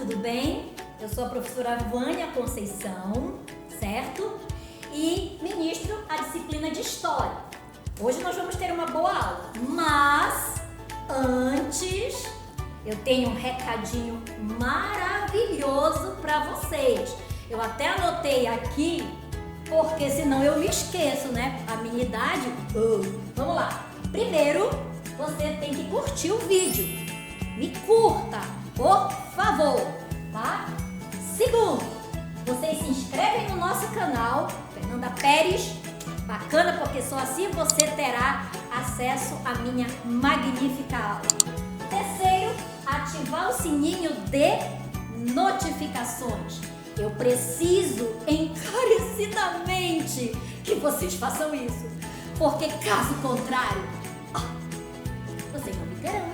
tudo bem? Eu sou a professora Vânia Conceição, certo? E ministro a disciplina de História. Hoje nós vamos ter uma boa aula, mas antes eu tenho um recadinho maravilhoso para vocês. Eu até anotei aqui, porque senão eu me esqueço, né? A minha idade. Vamos lá. Primeiro, você tem que curtir o vídeo. Me curta, por favor, tá? Segundo, vocês se inscrevem no nosso canal, Fernanda Pérez. Bacana, porque só assim você terá acesso à minha magnífica aula. Terceiro, ativar o sininho de notificações. Eu preciso encarecidamente que vocês façam isso, porque caso contrário, vocês não me terão,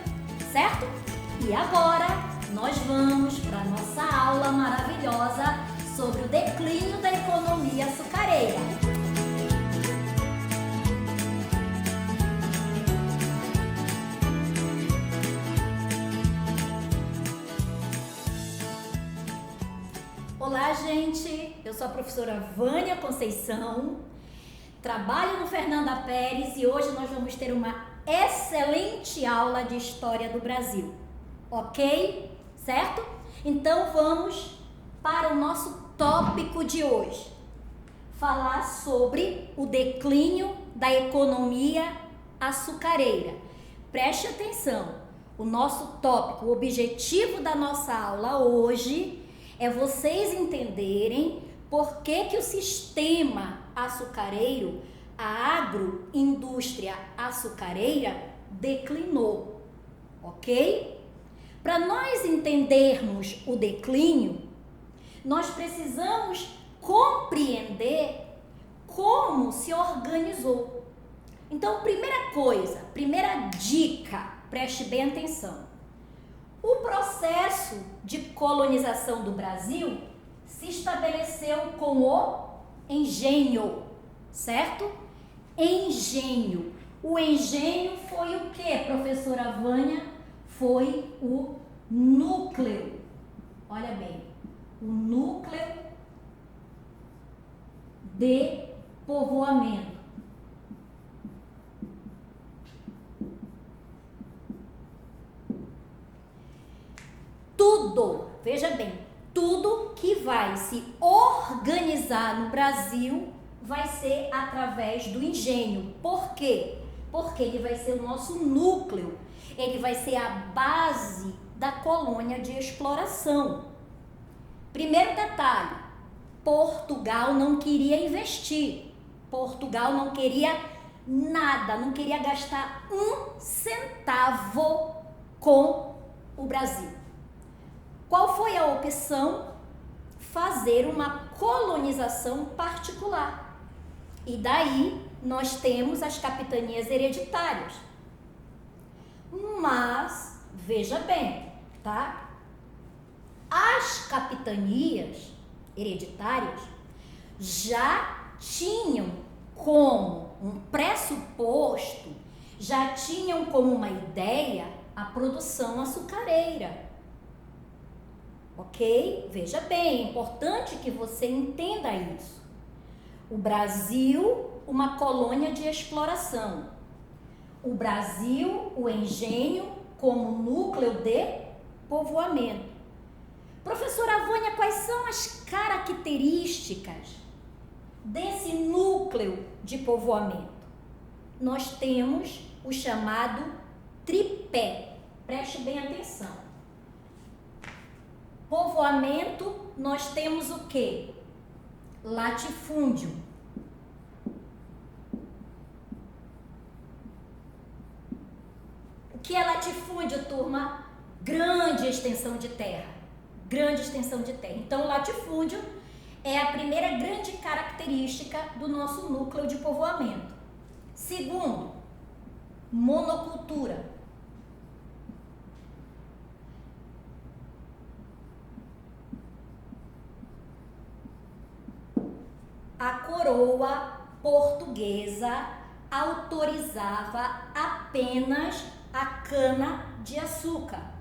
certo? E agora nós vamos para a nossa aula maravilhosa sobre o declínio da economia açucareira. Olá, gente! Eu sou a professora Vânia Conceição, trabalho no Fernanda Pérez e hoje nós vamos ter uma excelente aula de História do Brasil, ok? Certo? Então vamos para o nosso tópico de hoje, falar sobre o declínio da economia açucareira. Preste atenção, o nosso tópico, o objetivo da nossa aula hoje é vocês entenderem por que o sistema açucareiro, a agroindústria açucareira, declinou, ok? Para nós entendermos o declínio, nós precisamos compreender como se organizou. Então, primeira coisa, primeira dica, preste bem atenção. O processo de colonização do Brasil se estabeleceu com o engenho, certo? Engenho. O engenho foi o que, professora Vânia? Foi o núcleo. Olha bem, o núcleo de povoamento. Tudo, veja bem, tudo que vai se organizar no Brasil vai ser através do engenho. Por quê? Porque ele vai ser o nosso núcleo, ele vai ser a base da colônia de exploração. Primeiro detalhe, Portugal não queria investir, Portugal não queria nada, não queria gastar um centavo com o Brasil. Qual foi a opção? Fazer uma colonização particular. E daí nós temos as capitanias hereditárias. Mas, veja bem, tá? As capitanias hereditárias já tinham como um pressuposto, já tinham como uma ideia a produção açucareira. Ok? Veja bem, é importante que você entenda isso. O Brasil, uma colônia de exploração. O Brasil, o engenho, como núcleo de povoamento. Professora Vânia, quais são as características desse núcleo de povoamento? Nós temos o chamado tripé. Preste bem atenção. Povoamento, nós temos o quê? Latifúndio. O que é latifúndio, turma? Grande extensão de terra. Grande extensão de terra. Então, o latifúndio é a primeira grande característica do nosso núcleo de povoamento. Segundo, monocultura. A coroa portuguesa autorizava apenas a cana-de-açúcar,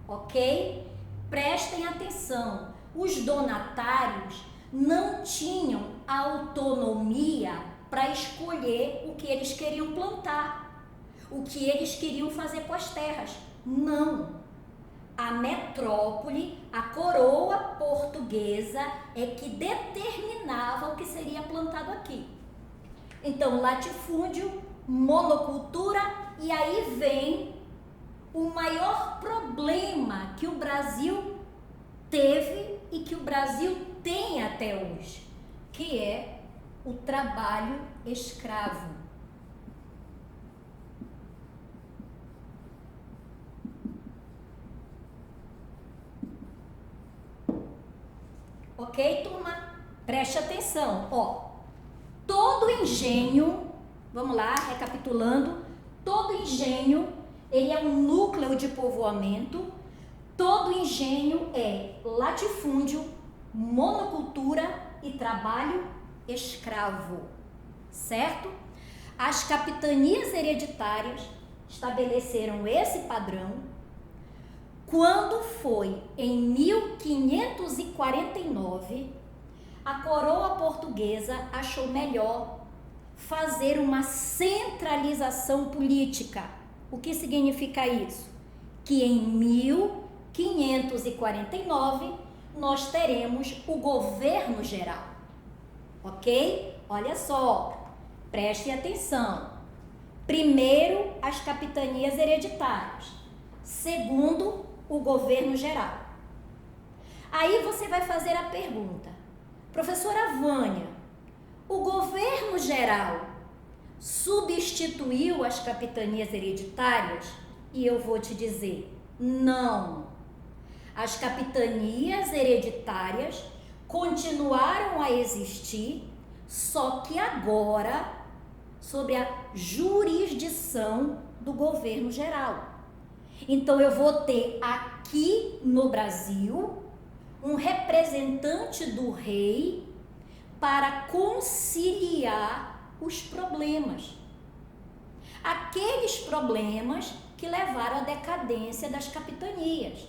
ok? prestem atenção, os donatários não tinham autonomia para escolher o que eles queriam plantar, o que eles queriam fazer com as terras. Não. A metrópole, a coroa portuguesa é que determinava o que seria plantado aqui. Então, latifúndio, monocultura, e aí vem o maior problema que o Brasil teve e que o Brasil tem até hoje, que é o trabalho escravo. Ok, turma? Preste atenção, ó. Todo engenho, vamos lá, recapitulando, todo engenho, ele é um núcleo de povoamento, todo engenho é latifúndio, monocultura e trabalho escravo, certo? As capitanias hereditárias estabeleceram esse padrão quando foi em 1549, a coroa portuguesa achou melhor fazer uma centralização política. O que significa isso? Que em 1549 nós teremos o governo geral, ok? Olha só, prestem atenção. Primeiro, as capitanias hereditárias. Segundo, o governo geral. Aí você vai fazer a pergunta: professora Vânia, o governo geral substituiu as capitanias hereditárias? E eu vou te dizer, não. As capitanias hereditárias continuaram a existir, só que agora sob a jurisdição do governo geral. Então, eu vou ter aqui no Brasil um representante do rei para conciliar os problemas. Aqueles problemas que levaram à decadência das capitanias.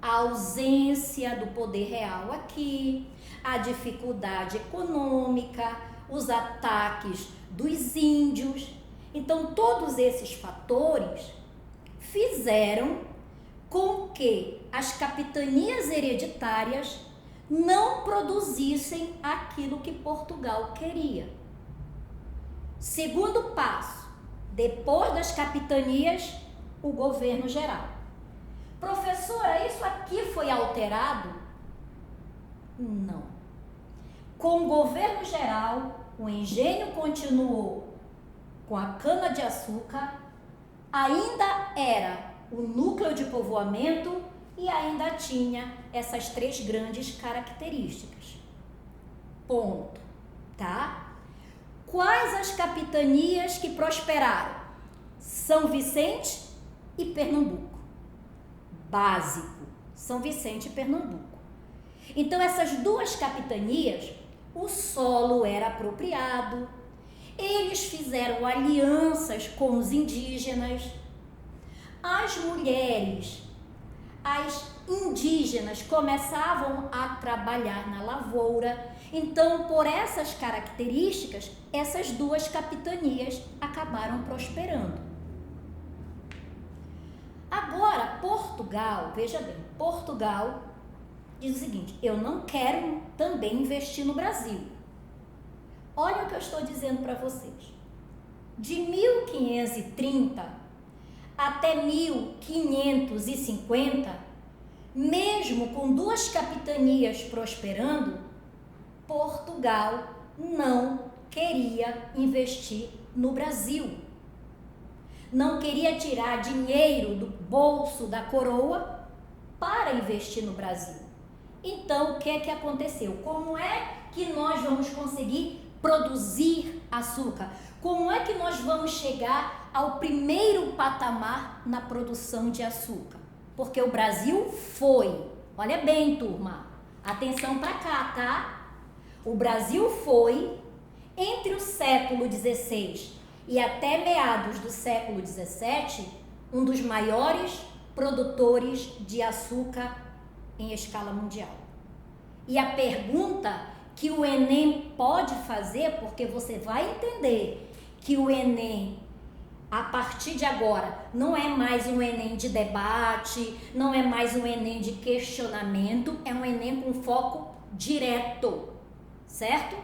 A ausência do poder real aqui, a dificuldade econômica, os ataques dos índios. Então, todos esses fatores fizeram com que as capitanias hereditárias não produzissem aquilo que Portugal queria. Segundo passo, depois das capitanias, o governo geral. Professora, isso aqui foi alterado? Não. Com o governo geral, o engenho continuou com a cana-de-açúcar, ainda era o núcleo de povoamento e ainda tinha essas três grandes características. Ponto, tá? Quais as capitanias que prosperaram? São Vicente e Pernambuco. Básico, São Vicente e Pernambuco. Então, essas duas capitanias, o solo era apropriado, eles fizeram alianças com os indígenas, as mulheres, as indígenas começavam a trabalhar na lavoura. Então, por essas características, essas duas capitanias acabaram prosperando. Agora, Portugal, veja bem, Portugal diz o seguinte: eu não quero também investir no Brasil. Olha o que eu estou dizendo para vocês. De 1530 até 1550, mesmo com duas capitanias prosperando, Portugal não queria investir no Brasil. Não queria tirar dinheiro do bolso da coroa para investir no Brasil. Então, o que é que aconteceu? Como é que nós vamos conseguir produzir açúcar? Como é que nós vamos chegar ao primeiro patamar na produção de açúcar? Porque o Brasil foi, olha bem, turma, atenção para cá, tá? O Brasil foi, entre o século XVI e até meados do século XVII, um dos maiores produtores de açúcar em escala mundial. E a pergunta que o Enem pode fazer, porque você vai entender que o Enem, a partir de agora, não é mais um Enem de debate, não é mais um Enem de questionamento, é um Enem com foco direto, certo?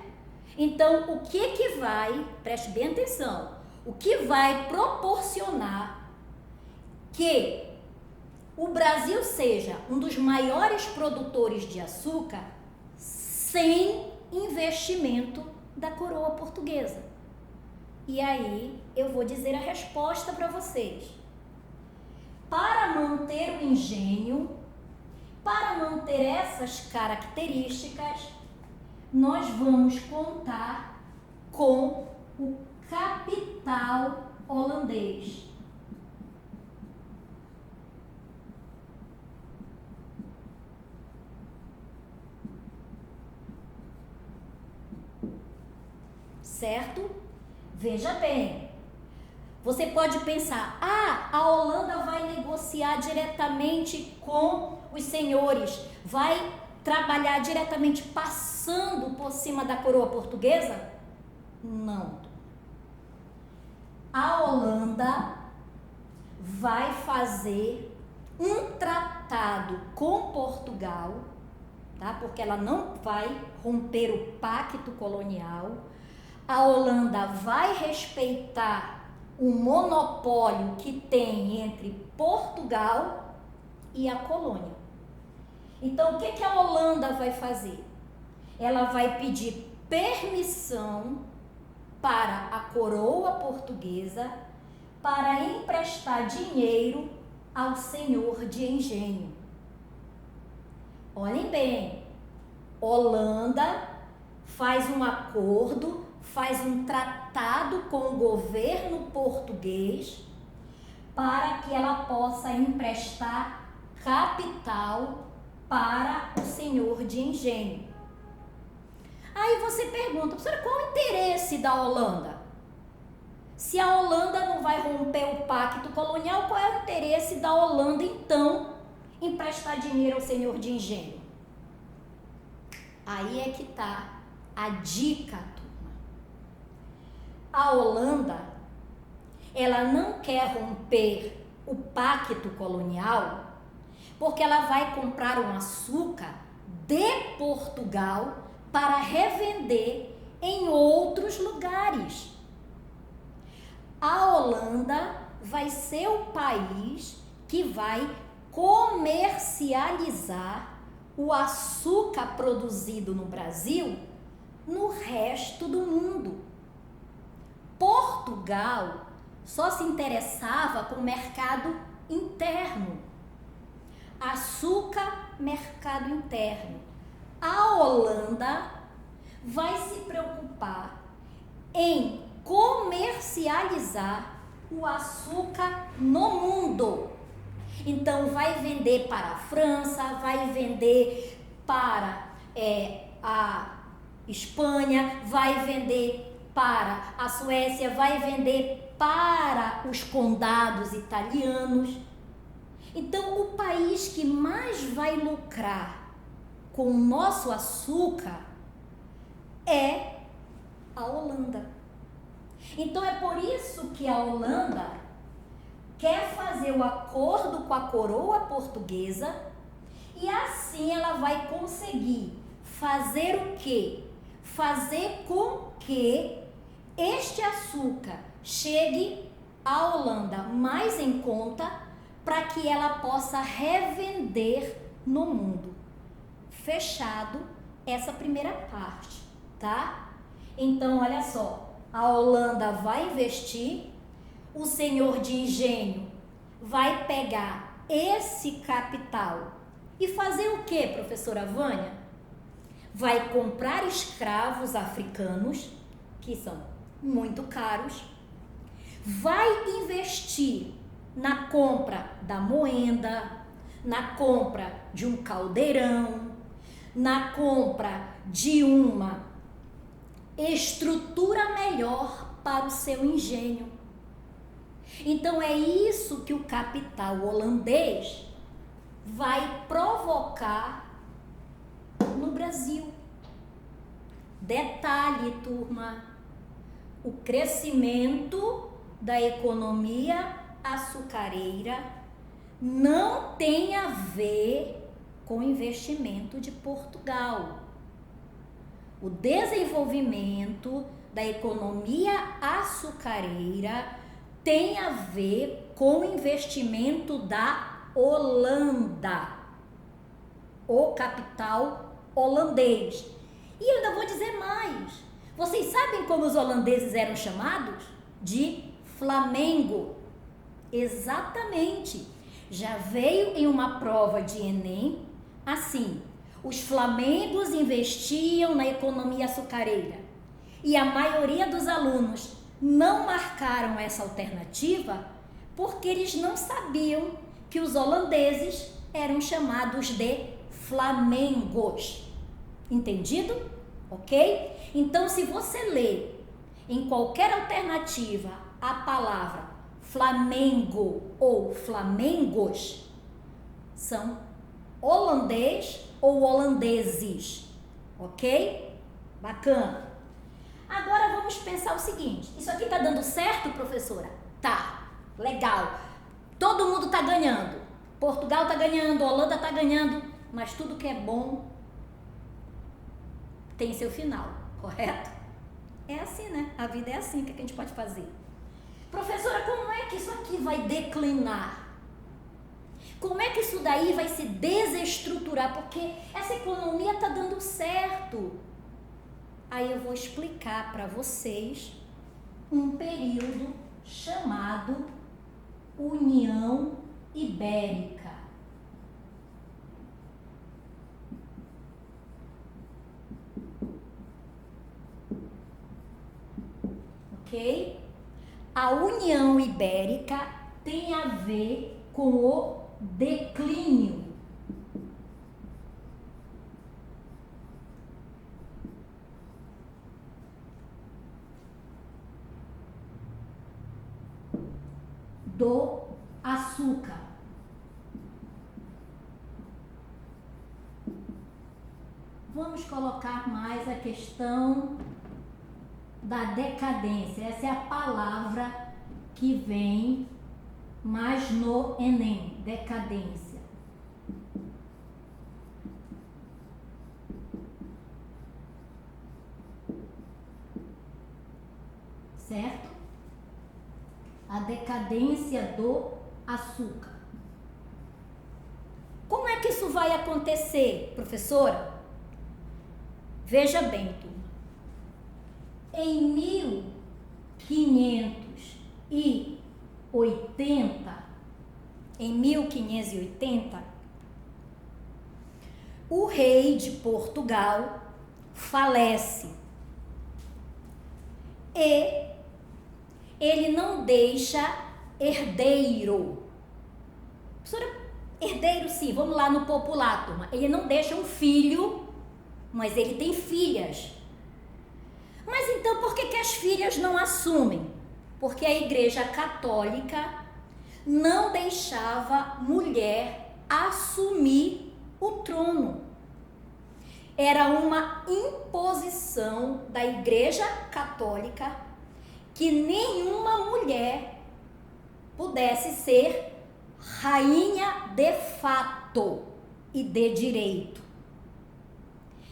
Então, o que vai, preste bem atenção, o que vai proporcionar que o Brasil seja um dos maiores produtores de açúcar sem investimento da coroa portuguesa? E aí eu vou dizer a resposta para vocês. Para manter o engenho, para manter essas características, nós vamos contar com o capital holandês. Certo? Veja bem, você pode pensar, a Holanda vai negociar diretamente com os senhores, vai trabalhar diretamente passando por cima da coroa portuguesa? Não. A Holanda vai fazer um tratado com Portugal, tá? Porque ela não vai romper o pacto colonial. A Holanda vai respeitar o monopólio que tem entre Portugal e a colônia. Então, o que a Holanda vai fazer? Ela vai pedir permissão para a coroa portuguesa para emprestar dinheiro ao senhor de engenho. Olhem bem, Holanda faz um acordo, faz um tratado com o governo português para que ela possa emprestar capital para o senhor de engenho. Aí você pergunta, professora, qual o interesse da Holanda? Se a Holanda não vai romper o pacto colonial, qual é o interesse da Holanda, então, em prestar dinheiro ao senhor de engenho? Aí é que está a dica, turma. A Holanda, ela não quer romper o pacto colonial porque ela vai comprar um açúcar de Portugal para revender em outros lugares. A Holanda vai ser o país que vai comercializar o açúcar produzido no Brasil no resto do mundo. Portugal só se interessava com o mercado interno. Açúcar, mercado interno. A Holanda vai se preocupar em comercializar o açúcar no mundo. Então, vai vender para a França, vai vender para a Espanha, vai vender para a Suécia, vai vender para os condados italianos. Então, o país que mais vai lucrar com o nosso açúcar é a Holanda. Então, é por isso que a Holanda quer fazer o acordo com a coroa portuguesa e assim ela vai conseguir fazer o quê? Fazer com que este açúcar chegue à Holanda mais em conta para que ela possa revender no mundo. Fechado essa primeira parte, tá? Então, olha só, a Holanda vai investir, o senhor de engenho vai pegar esse capital e fazer o quê, professora Vânia? Vai comprar escravos africanos, que são muito caros, vai investir na compra da moenda, na compra de um caldeirão, na compra de uma estrutura melhor para o seu engenho. Então é isso que o capital holandês vai provocar colocar no Brasil. Detalhe, turma, o crescimento da economia açucareira não tem a ver com o investimento de Portugal. O desenvolvimento da economia açucareira tem a ver com o investimento da Holanda, o capital holandês. E eu ainda vou dizer mais. Vocês sabem como os holandeses eram chamados? De Flamengo. Exatamente. Já veio em uma prova de Enem assim: os flamengos investiam na economia açucareira. E a maioria dos alunos não marcaram essa alternativa porque eles não sabiam que os holandeses eram chamados de flamengos. Entendido? Ok? Então, se você ler em qualquer alternativa a palavra Flamengo ou Flamengos, são holandês ou holandeses. Ok? Bacana. Agora vamos pensar o seguinte: isso aqui tá dando certo, professora? Tá, legal. Todo mundo tá ganhando. Portugal tá ganhando, Holanda tá ganhando, mas tudo que é bom tem seu final, correto? É assim, né? A vida é assim, o que a gente pode fazer? Professora, como é que isso aqui vai declinar? Como é que isso daí vai se desestruturar? Porque essa economia tá dando certo. Aí eu vou explicar para vocês um período chamado União Ibérica. Ok? A União Ibérica tem a ver com o declínio. Do açúcar. Vamos colocar mais a questão da decadência. Essa é a palavra que vem mais no Enem, decadência. Certo? A decadência do açúcar. Como é que isso vai acontecer, professora? Veja bem, turma. Em 1580, o rei de Portugal falece e ele não deixa herdeiro. Professora, herdeiro sim, vamos lá no popular, turma. Ele não deixa um filho, mas ele tem filhas. Mas então por que as filhas não assumem? Porque a Igreja Católica não deixava mulher assumir o trono. Era uma imposição da Igreja Católica que nenhuma mulher pudesse ser rainha de fato e de direito.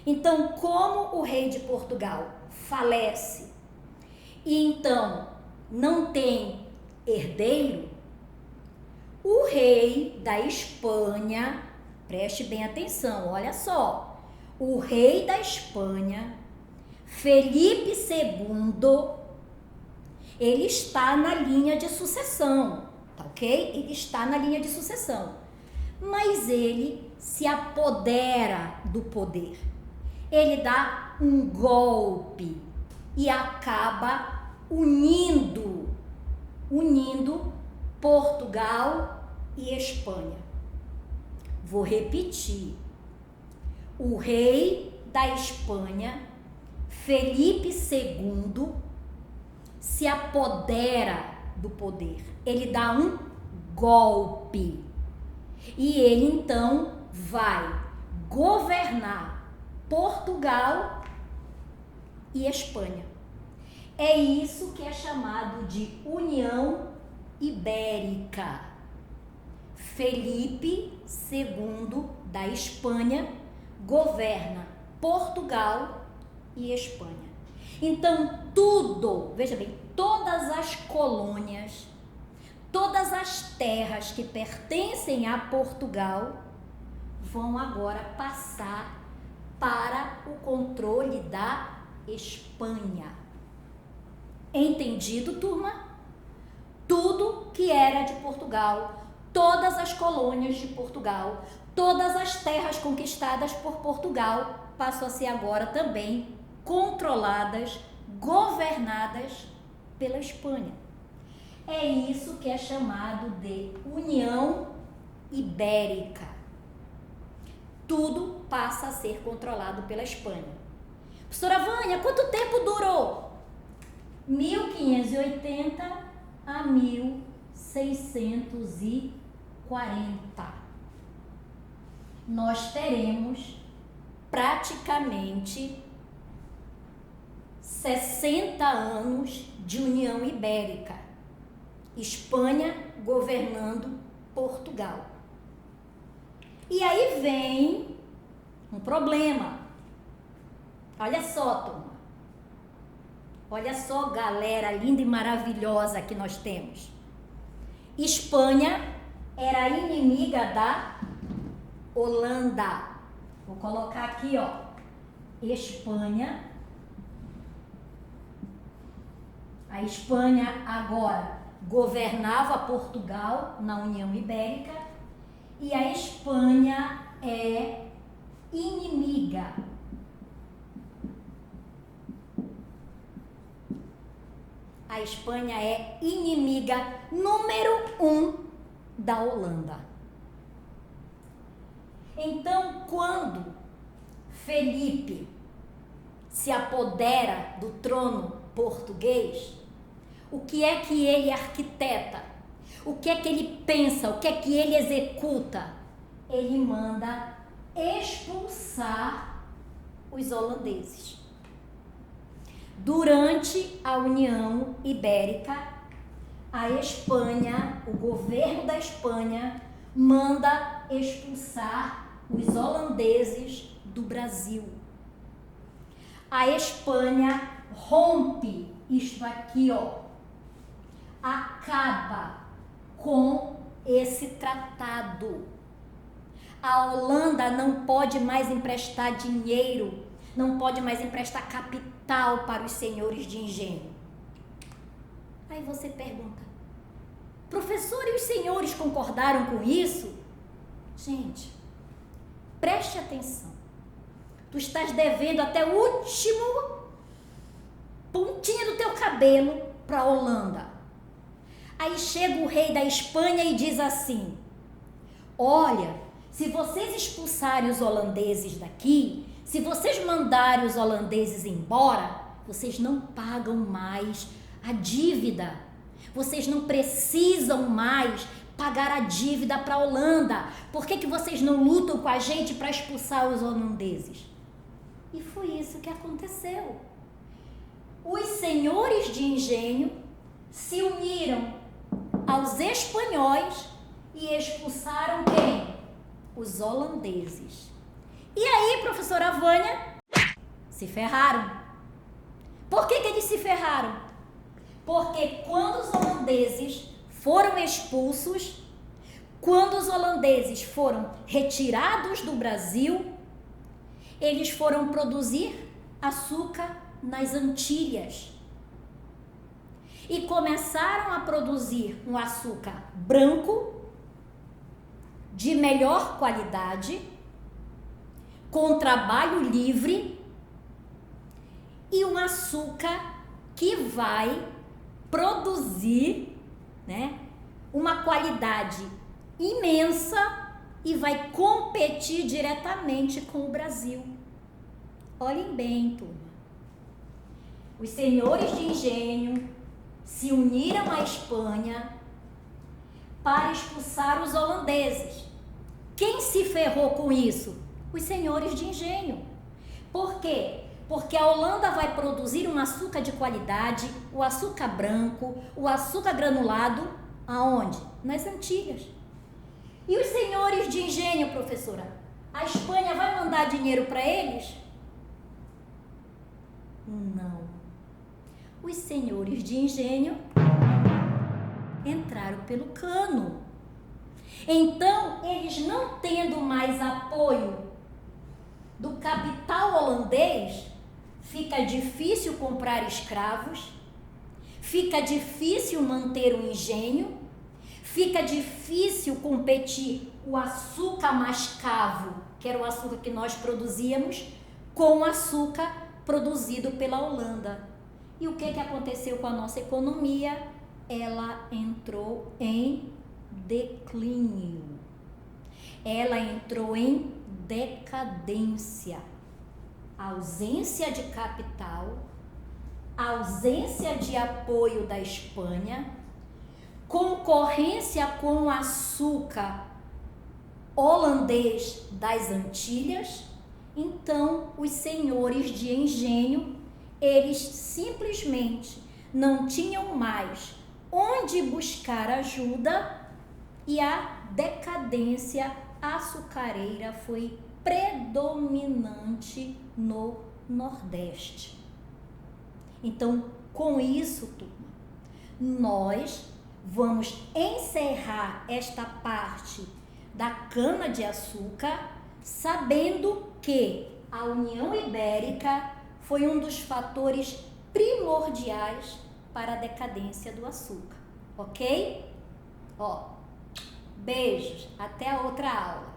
Então, como o rei de Portugal falece e então não tem herdeiro, o rei da Espanha, preste bem atenção, olha só, o rei da Espanha, Felipe II, ele está na linha de sucessão, tá ok? Ele está na linha de sucessão, mas ele se apodera do poder. Ele dá um golpe e acaba unindo Portugal e Espanha. Vou repetir. O rei da Espanha, Felipe II, se apodera do poder. Ele dá um golpe. E ele então vai governar Portugal e Espanha. É isso que é chamado de União Ibérica. Felipe II da Espanha governa Portugal e Espanha. Então tudo, veja bem, todas as colônias, todas as terras que pertencem a Portugal vão agora passar para o controle da Espanha. Entendido, turma? Tudo que era de Portugal, todas as colônias de Portugal, todas as terras conquistadas por Portugal passam a ser agora também controladas, governadas pela Espanha. É isso que é chamado de União Ibérica. Tudo passa a ser controlado pela Espanha. Professora Vânia, quanto tempo durou? 1580 a 1640. Nós teremos praticamente 60 anos de União Ibérica. Espanha governando Portugal. E aí vem um problema. Olha só, turma. Olha só, galera linda e maravilhosa que nós temos. Espanha era inimiga da Holanda. Vou colocar aqui, ó. Espanha. A Espanha agora governava Portugal na União Ibérica e a Espanha é inimiga. A Espanha é inimiga número 1 da Holanda. Então, quando Felipe se apodera do trono português, o que é que ele arquiteta? O que é que ele pensa? O que é que ele executa? Ele manda expulsar os holandeses. Durante a União Ibérica, a Espanha, o governo da Espanha, manda expulsar os holandeses do Brasil. A Espanha rompe isto aqui, ó. Acaba com esse tratado. A Holanda não pode mais emprestar dinheiro, não pode mais emprestar capital para os senhores de engenho. Aí você pergunta, professor, e os senhores concordaram com isso? Gente, preste atenção. Tu estás devendo até o último pontinha do teu cabelo para a Holanda. Aí chega o rei da Espanha e diz assim, olha, se vocês expulsarem os holandeses daqui, se vocês mandarem os holandeses embora, vocês não pagam mais a dívida. Vocês não precisam mais pagar a dívida para a Holanda. Por que vocês não lutam com a gente para expulsar os holandeses? E foi isso que aconteceu. Os senhores de engenho se uniram aos espanhóis e expulsaram quem? Os holandeses. E aí, professora Vânia, se ferraram. Por que eles se ferraram? Porque quando os holandeses foram expulsos, quando os holandeses foram retirados do Brasil, eles foram produzir açúcar nas Antilhas. E começaram a produzir um açúcar branco, de melhor qualidade, com trabalho livre e um açúcar que vai produzir, né, uma qualidade imensa e vai competir diretamente com o Brasil. Olhem bem, turma. Os senhores de engenho se uniram à Espanha para expulsar os holandeses. Quem se ferrou com isso? Os senhores de engenho. Por quê? Porque a Holanda vai produzir um açúcar de qualidade, o açúcar branco, o açúcar granulado, aonde? Nas Antilhas. E os senhores de engenho, professora? A Espanha vai mandar dinheiro para eles? Não. Os senhores de engenho entraram pelo cano. Então, eles não tendo mais apoio do capital holandês, fica difícil comprar escravos, fica difícil manter o engenho, fica difícil competir o açúcar mascavo, que era o açúcar que nós produzíamos, com o açúcar produzido pela Holanda. E o que aconteceu com a nossa economia? Ela entrou em declínio. Ela entrou em decadência. Ausência de capital, ausência de apoio da Espanha, concorrência com o açúcar holandês das Antilhas. Então, os senhores de engenho, eles simplesmente não tinham mais onde buscar ajuda e a decadência açucareira foi predominante no Nordeste. Então, com isso, turma, nós vamos encerrar esta parte da cana-de-açúcar sabendo que a União Ibérica foi um dos fatores primordiais para a decadência do açúcar, ok? Beijos, até a outra aula.